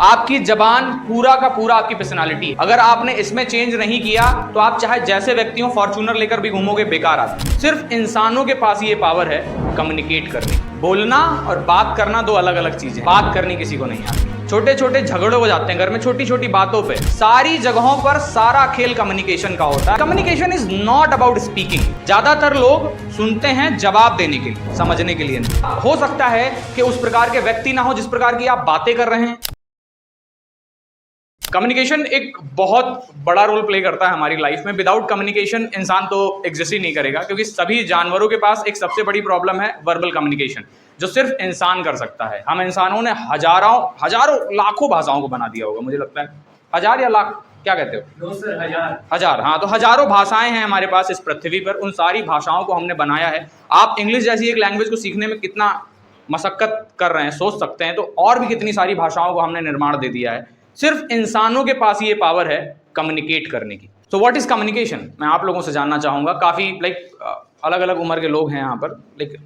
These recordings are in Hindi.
आपकी जबान पूरा का पूरा आपकी पर्सनालिटी। अगर आपने इसमें चेंज नहीं किया तो आप चाहे जैसे व्यक्ति हो, फॉर्च्यूनर लेकर भी घूमोगे, बेकार आदमी। सिर्फ इंसानों के पास ये पावर है कम्युनिकेट करने। बोलना और बात करना दो अलग अलग चीजें। बात करनी किसी को नहीं आती। छोटे छोटे झगड़े हो जाते हैं घर में छोटी छोटी बातों पे। सारी जगहों पर सारा खेल कम्युनिकेशन का होता है। Communication is not about speaking. ज्यादातर लोग सुनते हैं जवाब देने के लिए, समझने के लिए नहीं। हो सकता है कि उस प्रकार के व्यक्ति ना हो जिस प्रकार की आप बातें कर रहे हैं। कम्युनिकेशन एक बहुत बड़ा रोल प्ले करता है हमारी लाइफ में। विदाउट कम्युनिकेशन इंसान तो एग्जिस्ट ही नहीं करेगा, क्योंकि सभी जानवरों के पास एक सबसे बड़ी प्रॉब्लम है वर्बल कम्युनिकेशन, जो सिर्फ इंसान कर सकता है। हम इंसानों ने हजारों लाखों भाषाओं को बना दिया होगा, मुझे लगता है। हजार या लाख, क्या कहते हो? हजार। हाँ, तो हजारों भाषाएं हैं हमारे पास इस पृथ्वी पर। उन सारी भाषाओं को हमने बनाया है। आप इंग्लिश जैसी एक लैंग्वेज को सीखने में कितना मशक्कत कर रहे हैं सोच सकते हैं, तो और भी कितनी सारी भाषाओं को हमने निर्माण दे दिया है। सिर्फ इंसानों के पास ये पावर है कम्युनिकेट करने की। सो व्हाट इज कम्युनिकेशन, मैं आप लोगों से जानना चाहूँगा। काफ़ी अलग अलग उम्र के लोग हैं यहाँ पर,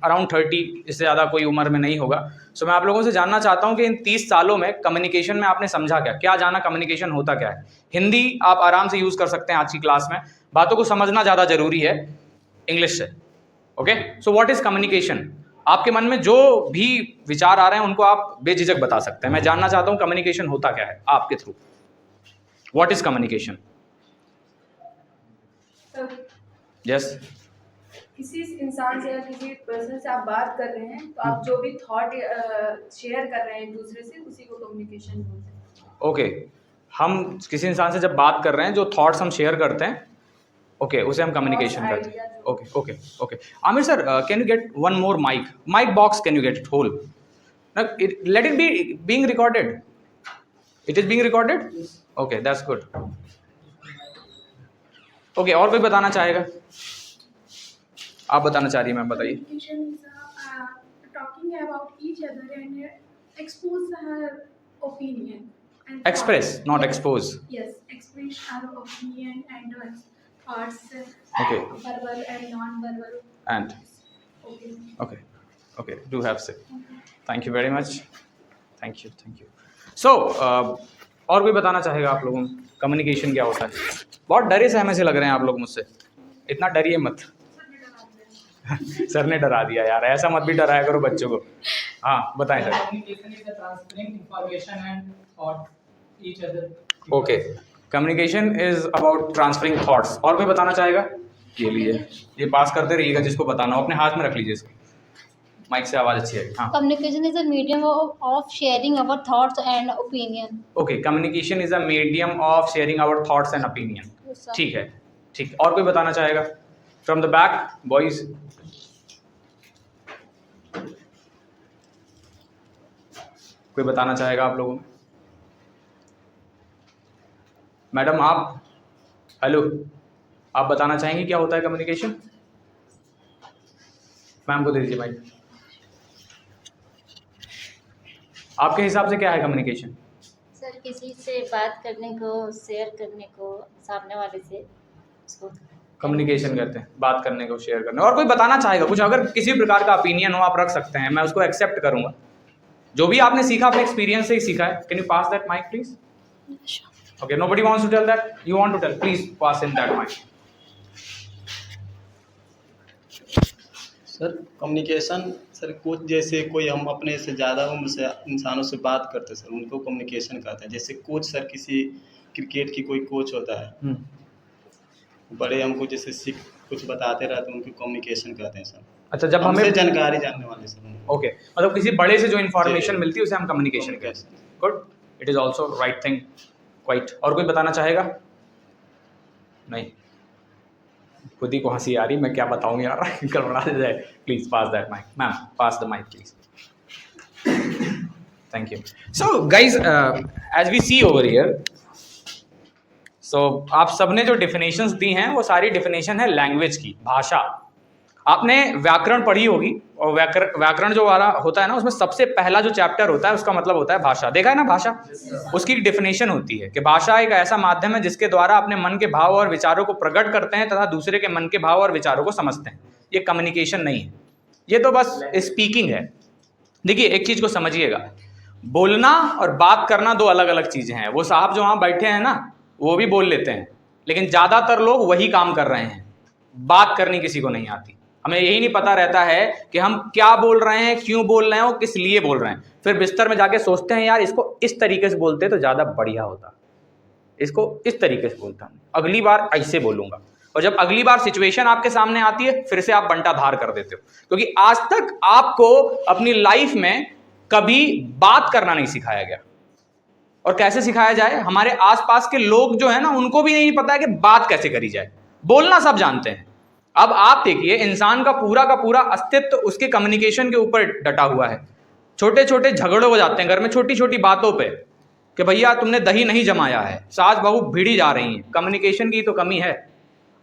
अराउंड 30, इससे ज़्यादा कोई उम्र में नहीं होगा। सो मैं आप लोगों से जानना चाहता हूँ कि इन 30 सालों में कम्युनिकेशन में आपने समझा क्या जाना, कम्युनिकेशन होता क्या है। हिंदी आप आराम से यूज़ कर सकते हैं आज की क्लास में। बातों को समझना ज़्यादा जरूरी है इंग्लिश से। Okay, so what is communication. आपके मन में जो भी विचार आ रहे हैं उनको आप बेझिझक बता सकते हैं। मैं जानना चाहता हूं कम्युनिकेशन होता क्या है आपके through. What is communication? Yes. किसी इंसान से या किसी पर्सन से आप बात कर रहे हैं, तो आप जो भी थॉट शेयर कर रहे हैं एक दूसरे से, उसी को कम्युनिकेशन बोलते हैं। ओके, हम किसी इंसान से जब बात कर रहे हैं, जो थॉट्स हम शेयर करते हैं, ओके, उसे हम कम्युनिकेशन करते हैं। Okay. Aamir sir, can you get one more mic box, can you get it whole? Let it be being recorded. It is being recorded? Okay, that's good. Okay, और कोई बताना चाहेगा? आप बताना चाह रही हैं, मैम बताइए। Talking about each other and expose her opinion. Express, not expose. Yes, express our opinion and thoughts. Okay. Verbal and non-verbal. And okay. Do have say. Okay. Thank you very much. Thank you. So, और कोई बताना चाहेगा आप लोगों को कम्युनिकेशन क्या होता है? बहुत डरे सहमे से लग रहे हैं आप लोग मुझसे। इतना डरिए मत। सर ने डरा दिया यार, ऐसा मत भी डराया करो बच्चों को। हाँ, बताएं sir. Communication is the transferring information and thought each other. Okay, communication is about transferring thoughts. और कोई बताना चाहेगा? ये लिए, ये पास करते रहिएगा, जिसको बताना हो अपने हाथ में रख लीजिए इसको। माइक से आवाज अच्छी है। हाँ। Communication is a medium of sharing our thoughts and opinion. Okay, communication is a medium of sharing our thoughts and opinion. Yes, sir. ठीक है। और कोई बताना चाहेगा? From the back, boys. कोई बताना चाहेगा आप लोगों में? मैडम आप, हेलो, आप बताना चाहेंगे क्या होता है कम्युनिकेशन? मैम को दे दीजिए माइक। आपके हिसाब से क्या है कम्युनिकेशन? सर, किसी से बात करने को, शेयर करने को, सामने वाले से उसको कम्युनिकेशन कहते हैं, बात करने को, शेयर करने। और कोई बताना चाहेगा कुछ? अगर किसी प्रकार का ओपिनियन हो आप रख सकते हैं, मैं उसको एक्सेप्ट करूंगा। जो भी आपने सीखा अपने एक्सपीरियंस से ही सीखा है। Can you pass that mic please? Okay, nobody wants to tell that, you want to tell, please pass in that mic. Sir, communication sir कुछ जैसे कोई हम अपने से ज़्यादा उम्र से इंसानों से बात करते हैं सर, उनको कम्युनिकेशन कहते हैं। जैसे कोच सर, किसी क्रिकेट की कोई कोच होता है, बड़े हमको जैसे कुछ बताते रहते हैं, उनको कम्युनिकेशन कहते हैं सर। अच्छा, जब हमें जानकारी जानने वाले सर। ओके, मतलब किसी बड़े से जो इन्फॉर्मेशन मिलती है उसे हम कम्युनिकेशन कहते हैं। Good, it is also right thing, quite. और कोई बताना चाहेगा? नहीं, खुद ही को हंसी आ रही, मैं क्या बताऊं यार, गड़बड़ा जाए। Please pass that mic. Ma'am, pass the mic please. Thank you. So guys, as we see over here, so आप सबने जो डिफिनेशंस दी हैं वो सारी डिफिनेशन है लैंग्वेज की, भाषा। आपने व्याकरण पढ़ी होगी, और व्याकरण जो वाला होता है ना, उसमें सबसे पहला जो चैप्टर होता है उसका मतलब होता है भाषा। देखा है ना भाषा? उसकी डिफिनेशन होती है कि भाषा एक ऐसा माध्यम है जिसके द्वारा अपने मन के भाव और विचारों को प्रकट करते हैं तथा दूसरे के मन के भाव और विचारों को समझते हैं। ये कम्युनिकेशन नहीं है, ये तो बस स्पीकिंग है। देखिए, एक चीज को समझिएगा, बोलना और बात करना दो अलग अलग चीजें हैं। वो साहब जो वहां बैठे हैं ना, वो भी बोल लेते हैं, लेकिन ज्यादातर लोग वही काम कर रहे हैं, बात करनी किसी को नहीं आती। हमें यही नहीं पता रहता है कि हम क्या बोल रहे हैं, क्यों बोल रहे हैं और किस लिए बोल रहे हैं। फिर बिस्तर में जाके सोचते हैं यार इसको इस तरीके से बोलते तो ज्यादा बढ़िया होता, इसको इस तरीके से बोलता हूं, अगली बार ऐसे बोलूंगा। और जब अगली बार सिचुएशन आपके सामने आती है फिर से आप बंटा धार कर देते हो, क्योंकि आज तक आपको अपनी लाइफ में कभी बात करना नहीं सिखाया गया। और कैसे सिखाया जाए, हमारे आसपास के लोग जो है ना उनको भी नहीं पता है कि बात कैसे करी जाए। बोलना सब जानते हैं। अब आप देखिए, इंसान का पूरा अस्तित्व उसके कम्युनिकेशन के ऊपर डटा हुआ है। छोटे छोटे झगड़े हो जाते हैं घर में छोटी छोटी बातों पे कि भैया तुमने दही नहीं जमाया है, सास बहू भिड़ी जा रही हैं, कम्युनिकेशन की तो कमी है।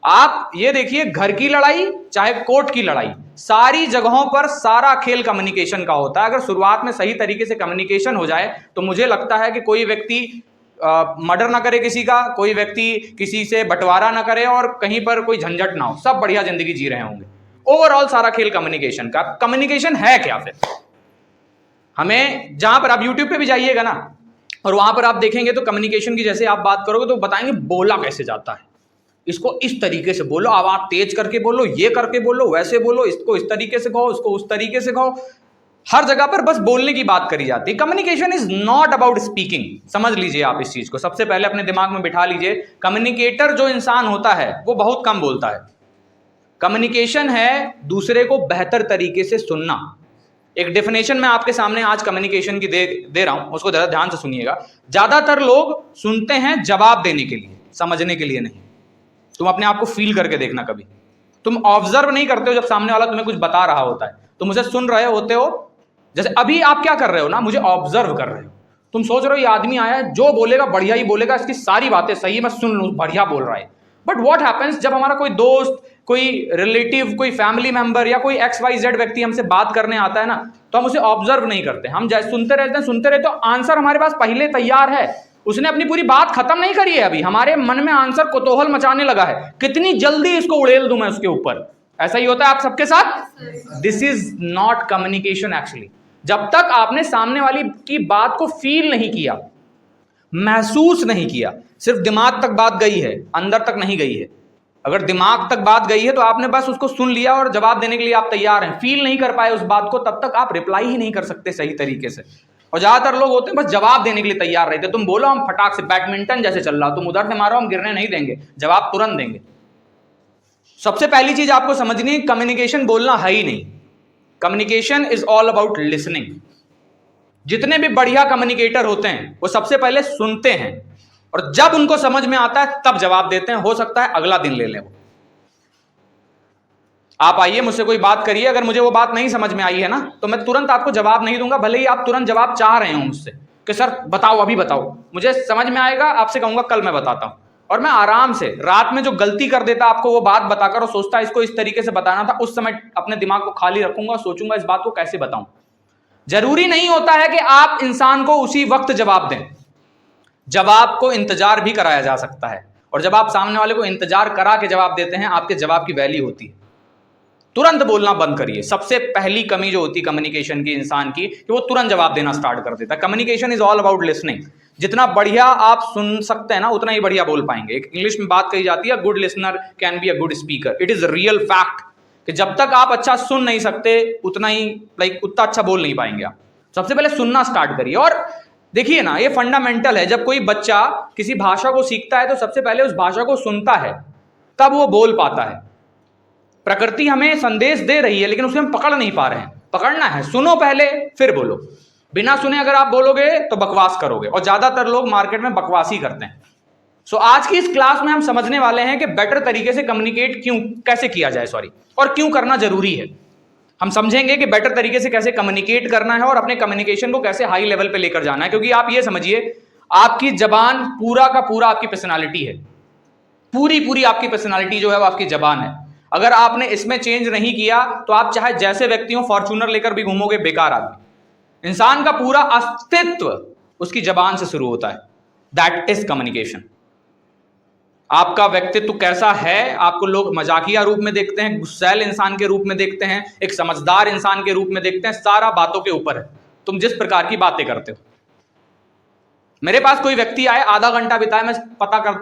आप ये देखिए, घर की लड़ाई चाहे कोर्ट की लड़ाई, सारी जगहों पर सारा खेल कम्युनिकेशन का होता है। अगर शुरुआत में सही तरीके से कम्युनिकेशन हो जाए तो मुझे लगता है कि कोई व्यक्ति मर्डर ना करे किसी का, कोई व्यक्ति किसी से बंटवारा ना करे और कहीं पर कोई झंझट ना हो, सब बढ़िया जिंदगी जी रहे होंगे। ओवरऑल सारा खेल कम्युनिकेशन का। कम्युनिकेशन है क्या फिर? हमें जहां पर आप यूट्यूब पे भी जाइएगा ना और वहां पर आप देखेंगे तो कम्युनिकेशन की जैसे आप बात करोगे तो बताएंगे बोला कैसे जाता है, इसको इस तरीके से बोलो, आवाज तेज करके बोलो, ये करके बोलो, वैसे बोलो, इसको इस तरीके से कहो, इसको उस तरीके से कहो। हर जगह पर बस बोलने की बात करी जाती है। Communication is not about speaking. समझ लीजिए आप इस चीज को, सबसे पहले अपने दिमाग में बिठा लीजिए। कम्युनिकेटर जो इंसान होता है वो बहुत कम बोलता है। कम्युनिकेशन है दूसरे को बेहतर तरीके से सुनना। एक डेफिनेशन मैं आपके सामने आज कम्युनिकेशन की दे रहा हूं, उसको जरा ध्यान से सुनिएगा। ज्यादातर लोग सुनते हैं जवाब देने के लिए, समझने के लिए नहीं। तुम अपने आप को फील करके देखना, कभी तुम ऑब्जर्व नहीं करते हो जब सामने वाला तुम्हें कुछ बता रहा होता है। तुम मुझे सुन रहे होते हो, जैसे अभी आप क्या कर रहे हो ना, मुझे ऑब्जर्व कर रहे हो। तुम सोच रहे हो ये आदमी आया है, जो बोलेगा बढ़िया ही बोलेगा, इसकी सारी बातें सही है, मैं सुन लूं, बढ़िया बोल रहा है। बट व्हाट हैपेंस जब हमारा कोई दोस्त, कोई रिलेटिव, कोई फैमिली मेंबर या कोई XYZ व्यक्ति हमसे बात करने आता है ना, तो हम उसे ऑब्जर्व नहीं करते। हम जैसे सुनते रहते हैं, तो आंसर हमारे पास पहले तैयार है। उसने अपनी पूरी बात खत्म नहीं करी है, अभी हमारे मन में आंसर कुतूहल मचाने लगा है, कितनी जल्दी इसको उड़ेल दूं मैं उसके ऊपर। ऐसा ही होता है आप सबके साथ। This is not communication actually. जब तक आपने सामने वाली की बात को फील नहीं किया, महसूस नहीं किया, सिर्फ दिमाग तक बात गई है, अंदर तक नहीं गई है। अगर दिमाग तक बात गई है तो आपने बस उसको सुन लिया और जवाब देने के लिए आप तैयार हैं, फील नहीं कर पाए उस बात को, तब तक आप रिप्लाई ही नहीं कर सकते सही तरीके से। और ज्यादातर लोग होते हैं बस जवाब देने के लिए तैयार रहते। तुम बोलो, हम फटाक से बैडमिंटन जैसे चल रहा, तुम उधर से मारो, हम गिरने नहीं देंगे, जवाब तुरंत देंगे। सबसे पहली चीज आपको समझनी है, कम्युनिकेशन बोलना है ही नहीं। Communication is all about listening. जितने भी बढ़िया कम्युनिकेटर होते हैं वो सबसे पहले सुनते हैं और जब उनको समझ में आता है तब जवाब देते हैं। हो सकता है अगला दिन ले लें वो। आप आइए, मुझसे कोई बात करिए, अगर मुझे वो बात नहीं समझ में आई है ना तो मैं तुरंत आपको जवाब नहीं दूंगा, भले ही आप तुरंत जवाब चाह रहे हो मुझसे कि सर बताओ, अभी बताओ। मुझे समझ में आएगा, आपसे कहूंगा कल मैं बताता हूं। और मैं आराम से, रात में जो गलती कर देता आपको वो बात बताकर और सोचता इसको इस तरीके से बताना था, उस समय अपने दिमाग को खाली रखूंगा, सोचूंगा इस बात को कैसे बताऊं। जरूरी नहीं होता है कि आप इंसान को उसी वक्त जवाब दें। जवाब को इंतजार भी कराया जा सकता है, और जब आप सामने वाले को इंतजार करा के जवाब देते हैं, आपके जवाब की वैल्यू होती है। तुरंत बोलना बंद करिए। सबसे पहली कमी जो होती है कम्युनिकेशन की इंसान की, कि वो तुरंत जवाब देना स्टार्ट कर देता है। Communication is all about listening. जितना बढ़िया आप सुन सकते हैं ना, उतना ही बढ़िया बोल पाएंगे। एक इंग्लिश में बात कही जाती है, good listener can be a good speaker. It is real fact कि जब तक आप अच्छा सुन नहीं सकते उतना ही उतना अच्छा बोल नहीं पाएंगे आप। सबसे पहले सुनना स्टार्ट करिए। और देखिए ना, ये फंडामेंटल है। जब कोई बच्चा किसी भाषा को सीखता है तो सबसे पहले उस भाषा को सुनता है, तब वो बोल पाता है। प्रकृति हमें संदेश दे रही है लेकिन उसे हम पकड़ नहीं पा रहे हैं। पकड़ना है, सुनो पहले फिर बोलो। बिना सुने अगर आप बोलोगे तो बकवास करोगे, और ज्यादातर लोग मार्केट में बकवास ही करते हैं। सो आज की इस क्लास में हम समझने वाले हैं कि बेटर तरीके से कम्युनिकेट कैसे किया जाए, और क्यों करना जरूरी है। हम समझेंगे कि बेटर तरीके से कैसे कम्युनिकेट करना है और अपने कम्युनिकेशन को कैसे हाई लेवल पे लेकर जाना है। क्योंकि आप ये समझिए, आपकी जबान पूरा का पूरा आपकी पर्सनालिटी है। पूरी आपकी पर्सनालिटी जो है वो आपकी जबान है। अगर आपने इसमें चेंज नहीं किया तो आप चाहे जैसे व्यक्ति हो, फॉर्च्यूनर लेकर भी घूमोगे, बेकार आदमी। इंसान का पूरा अस्तित्व उसकी जबान से शुरू होता है। That is communication. आपका व्यक्तित्व कैसा है, आपको लोग मजाकिया रूप में देखते हैं, गुस्सैल इंसान के रूप में देखते हैं, एक समझदार इंसान के रूप में देखते हैं, सारा बातों के ऊपर है। तुम जिस प्रकार की बातें करते हो। मेरे पास कोई व्यक्ति आए, आधा घंटा बिताए, मैं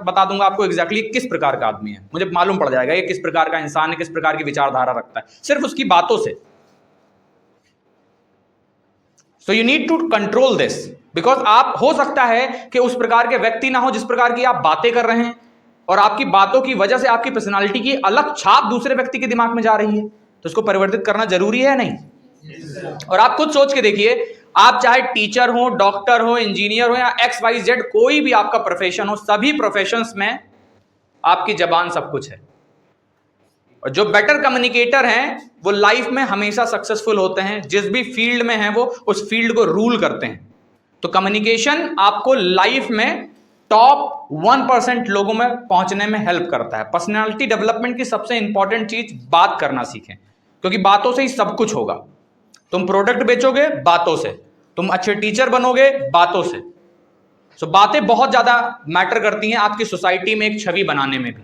बता दूंगा आपको एग्जैक्टली किस प्रकार का आदमी है, मुझे मालूम पड़ जाएगा ये किस प्रकार का इंसान है, किस प्रकार की विचारधारा रखता है, सिर्फ उसकी बातों से। So you need to control this, because आप, हो सकता है कि उस प्रकार के व्यक्ति ना हो जिस प्रकार की आप बातें कर रहे हैं, और आपकी बातों की वजह से आपकी पर्सनालिटी की अलग छाप दूसरे व्यक्ति के दिमाग में जा रही है, तो इसको परिवर्तित करना जरूरी है नहीं? और आप खुद सोच के देखिए, आप चाहे टीचर हो, डॉक्टर हो, इंजीनियर हो, या XYZ कोई भी आपका प्रोफेशन हो, सभी प्रोफेशंस में आपकी जबान सब कुछ है। और जो बेटर कम्युनिकेटर हैं वो लाइफ में हमेशा सक्सेसफुल होते हैं, जिस भी फील्ड में हैं वो उस फील्ड को रूल करते हैं। तो कम्युनिकेशन आपको लाइफ में टॉप 1% लोगों में पहुंचने में हेल्प करता है। पर्सनालिटी डेवलपमेंट की सबसे इंपॉर्टेंट चीज बात करना सीखें, क्योंकि बातों से ही सब कुछ होगा। तुम प्रोडक्ट बेचोगे बातों से, तुम अच्छे टीचर बनोगे बातों से। सो बातें बहुत ज्यादा मैटर करती हैं आपकी सोसाइटी में एक छवि बनाने में भी।